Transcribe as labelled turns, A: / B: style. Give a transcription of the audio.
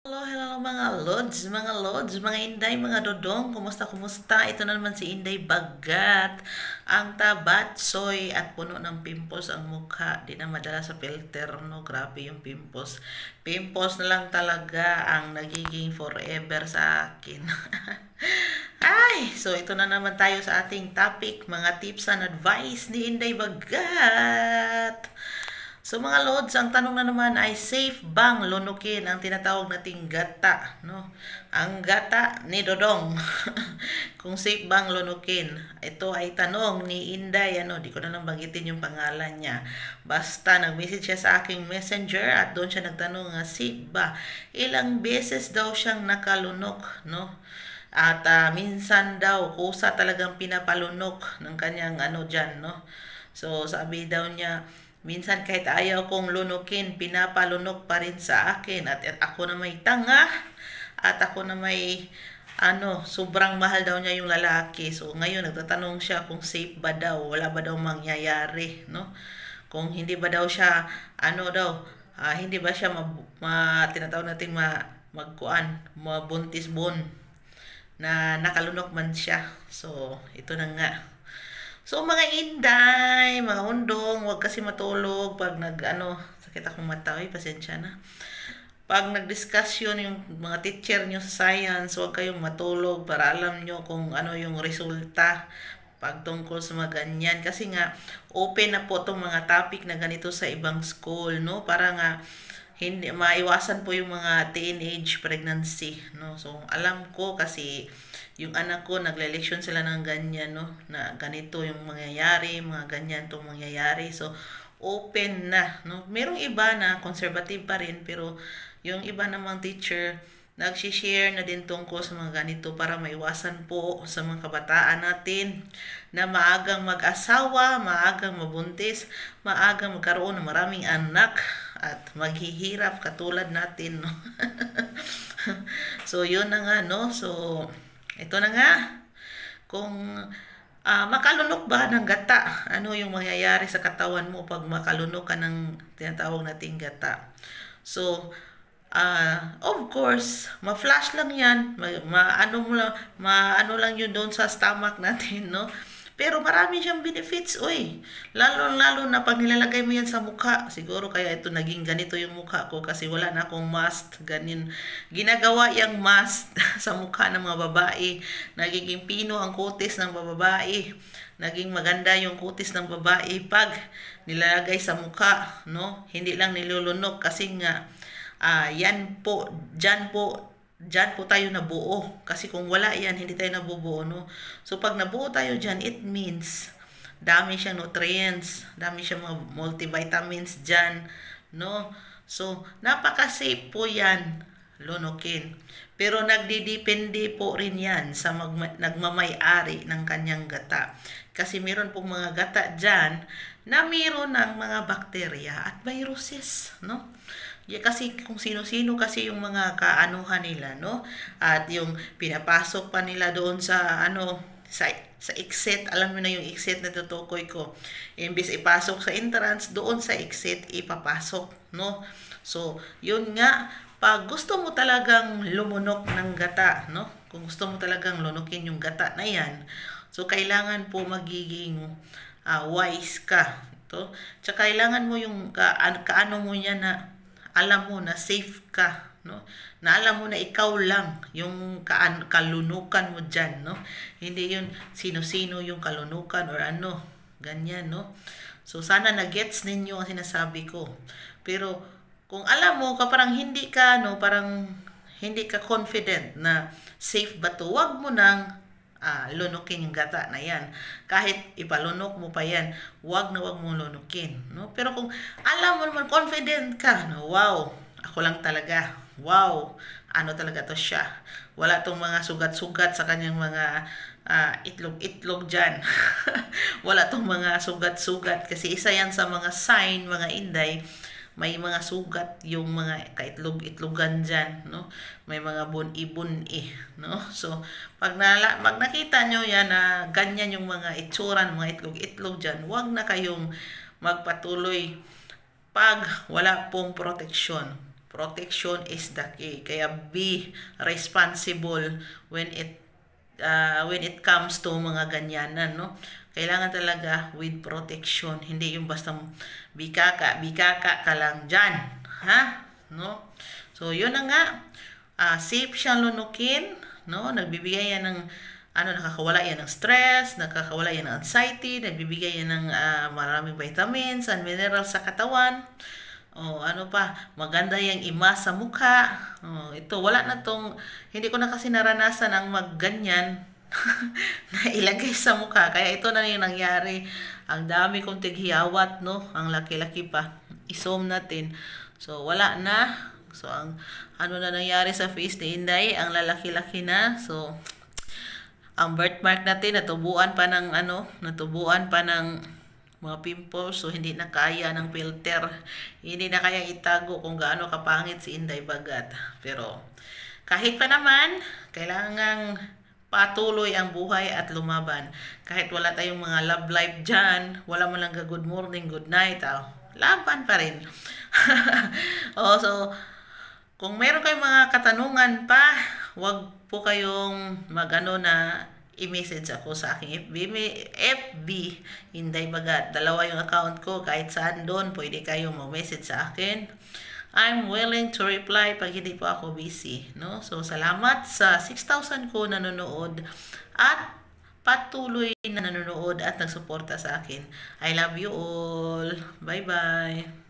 A: Hello, hello mga lods, mga inday, mga dodong, kumusta? Ito na naman si Inday Bagat, ang tabatsoy at puno ng pimples ang mukha, di na madala sa filter, no? Grabe yung pimples. Pimples na lang talaga ang nagiging forever sa akin. Ay, so ito na naman tayo sa ating topic, mga tips and advice ni Inday Bagat. So mga lods, ang tanong na naman ay safe bang lunukin ang tinatawag nating gata, no? Ang gata ni Dodong. Kung safe bang lunukin. Ito ay tanong ni Inday, di ko na lang banggitin yung pangalan niya. Basta nag-message siya sa aking messenger at doon siya nagtanong nga safe ba. Ilang beses daw siyang nakalunok, no? At minsan daw kusa talagang pinapalunok ng kanyang dyan, no? So sabi daw niya, minsan kahit ayaw kong lunukin, pinapalunok pa rin sa akin. At ako na may tanga, at ako na may, sobrang mahal daw niya yung lalaki. So ngayon nagtatanong siya kung safe ba daw, wala ba daw mangyayari, no? Kung hindi ba daw siya, hindi ba siya tinatawag natin magkuan, mabuntis bon na nakalunok man siya. So ito na nga. So mga inday, mga undong, huwag kasi matulog pag sakit akong mata, pasensya na. Pag nag-discussion yung mga teacher nyo sa science, huwag kayong matulog para alam nyo kung ano yung resulta pag tungkol sa mga ganyan. Kasi nga, open na po itong mga topic na ganito sa ibang school, no? Para nga, hindi maiwasan po yung mga teenage pregnancy, no? So alam ko kasi yung anak ko nagle-leksyon sila ng ganyan, no, na ganito yung mangyayari, mga ganyan tong mangyayari. So open na, no? Merong iba na conservative pa rin, pero yung iba namang teacher nagsi-share na din tungkol sa mga ganito para maiwasan po sa mga kabataan natin na maagang mag-asawa, maagang mabuntis, maagang magkaroon ng maraming anak at maghihirap katulad natin, no? So yun na nga, no? So ito na nga, kung makalunok ba ng gata, ano yung mangyayari sa katawan mo pag makalunok ka ng tinatawag nating gata. So of course, ma-flash lang yan, maano lang yun doon sa stomach natin, no? Pero marami siyang benefits, oy. Lalo na pag nilalagay mo yan sa mukha. Siguro kaya ito naging ganito yung mukha ko kasi wala na akong mask. Ganin. Ginagawa yung mask sa mukha ng mga babae. Nagiging pino ang kutis ng babae. Naging maganda yung kutis ng babae pag nilalagay sa mukha, no? Hindi lang nilulunok kasi nga Diyan po tayo nabuo. Kasi kung wala yan, hindi tayo nabubuo, no? So, pag nabuo tayo dyan, it means dami siyang nutrients, dami siyang mga multivitamins dyan, no? So, napaka-safe po yan, lunukin. Pero nagdidepende po rin yan sa nagmamay-ari ng kanyang gata. Kasi meron pong mga gata dyan na meron ng mga bakterya at viruses, no? Kasi kung sino-sino kasi yung mga kaanuhan nila, no? At yung pinapasok pa nila doon sa sa exit, alam mo na yung exit na tutukoy ko. Imbis ipasok sa entrance, doon sa exit ipapasok, no? So, yun nga, pag gusto mo talagang lumunok ng gata, no? Kung gusto mo talagang lunukin yung gata na yan, so kailangan po magiging wise ka. To. Tsaka kailangan mo yung kaano mo niya na alam mo na safe ka, no? Na alam mo na ikaw lang yung kalunukan mo dyan, no? Hindi yun sino-sino yung kalunukan or ganyan, no? So sana na-gets ninyo ang sinasabi ko. Pero kung alam mo parang hindi ka, no, parang hindi ka confident na safe ba to, wag mo nang lunukin yung gata na yan. Kahit ipalunok mo pa yan, wag mong lunukin, no? Pero kung alam mo naman, confident ka, no? Wow, ako lang talaga. Wow, ano talaga to siya. Wala tong mga sugat-sugat sa kanyang mga itlog-itlog dyan. Wala tong mga sugat-sugat. Kasi isa yan sa mga sign, mga inday, may mga sugat yung mga kaitlog-itlogan dyan, no? May mga bun-ibun no? So, pag nakita nyo yan na ganyan yung mga itsura ng mga itlog-itlog dyan, huwag na kayong magpatuloy pag wala pong proteksyon. protection is the key. Kaya be responsible when it comes to mga ganyanan, no? Kailangan talaga with protection, hindi yung basta bikaka ka lang dyan, ha? No? So, yun na nga, safe siyang lunukin, no? Nagbibigay yan ng, nakakawala yan ng stress, nakakawala yan ng anxiety, nagbibigay yan ng maraming vitamins and minerals sa katawan. Maganda yung imas sa mukha. Ito, wala na tong, hindi ko na kasi naranasan ang magganyan na ilagay sa mukha. Kaya ito na yung nangyari. Ang dami kong tighiyawat, no? Ang laki-laki pa. I-zoom natin. So, wala na. So, ang na nangyari sa face ni Inday, ang lalaki-laki na. So, ang birthmark natin, natubuan pa ng mga pimples, so hindi na kaya ng filter. Hindi na kaya itago kung gaano kapangit si Inday Bagat. Pero kahit pa naman, kailangang patuloy ang buhay at lumaban. Kahit wala tayong mga love life dyan, wala mo lang good morning, good night, laban pa rin. So, kung meron kayong mga katanungan pa, wag po kayong i-message ako sa aking FB, Inday Bagat. Dalawa yung account ko, kahit saan doon, pwede kayong mag-message sa akin. I'm willing to reply pag hindi po ako busy, no? So, salamat sa 6,000 ko nanonood at patuloy na nanonood at nagsuporta sa akin. I love you all. Bye-bye.